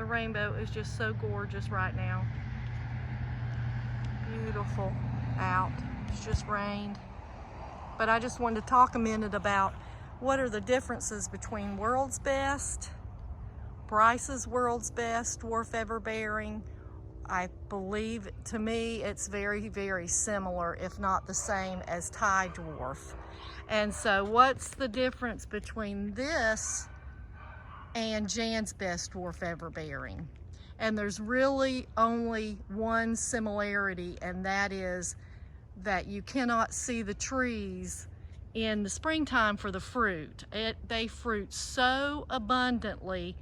The rainbow is just so gorgeous right now. Beautiful out. It's just rained. But I just wanted to talk a minute about what are the differences between World's Best, Bryce's World's Best, Dwarf Everbearing. I believe, to me, it's very, very similar, if not the same as Thai Dwarf. And so what's the difference between this and Jan's Best Dwarf Everbearing? And there's really only one similarity, and that is that you cannot see the trees in the springtime for the fruit. They fruit so abundantly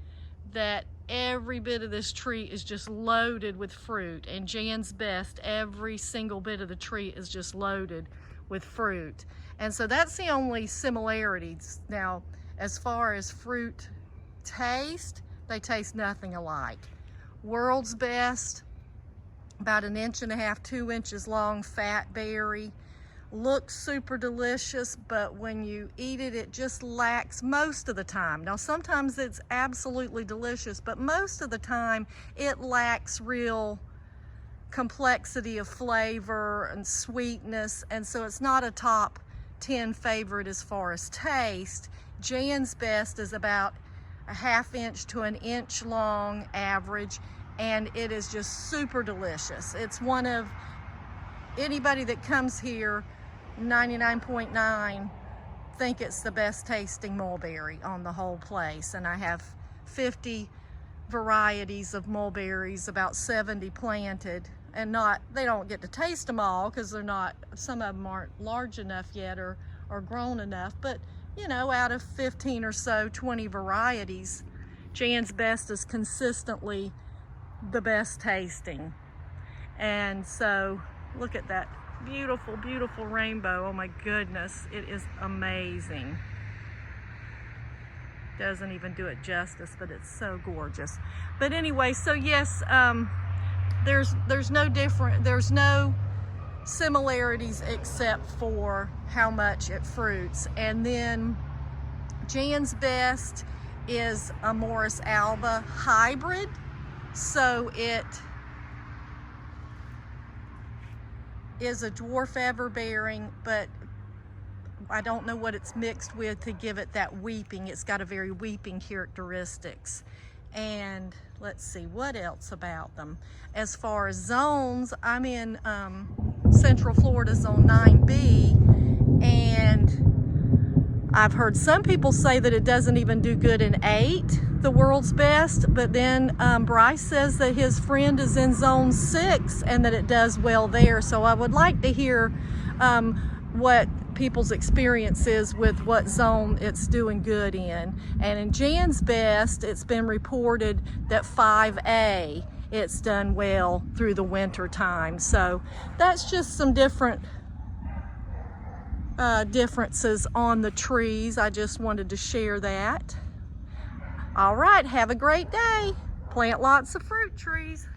that every bit of this tree is just loaded with fruit. And Jan's Best, every single bit of the tree is just loaded with fruit. And so that's the only similarities. Now, as far as fruit taste, they taste nothing alike. World's Best, about 1.5 inches, 2 inches long, fat berry. Looks super delicious, but when you eat it, it just lacks most of the time. Now, sometimes it's absolutely delicious, but most of the time it lacks real complexity of flavor and sweetness, and so it's not a top 10 favorite as far as taste. Jan's Best is about 1/2 inch to 1 inch long average, and it is just super delicious. It's one of, anybody that comes here, 99.9 think it's the best tasting mulberry on the whole place. And I have 50 varieties of mulberries, about 70 planted, and they don't get to taste them all because they're not, some of them aren't large enough yet or grown enough, but you know, out of 15 or so, 20 varieties, Jan's Best is consistently the best tasting. And so look at that beautiful, beautiful rainbow. Oh my goodness, it is amazing. Doesn't even do it justice, but it's so gorgeous. But anyway, so yes, there's no similarities except for how much it fruits. And then Jan's Best is a Morris Alba hybrid, so it is a dwarf everbearing, but I don't know what it's mixed with to give it that weeping. It's got a very weeping characteristics. And let's see what else about them. As far as zones, I'm in Central Florida Zone 9B, and I've heard some people say that it doesn't even do good in 8, the World's Best, but then Bryce says that his friend is in Zone 6 and that it does well there. So I would like to hear what people's experience is with what zone it's doing good in. And in Jan's Best, it's been reported that 5A, it's done well through the winter time. So that's just some differences on the trees. I just wanted to share that. All right, have a great day. Plant lots of fruit trees.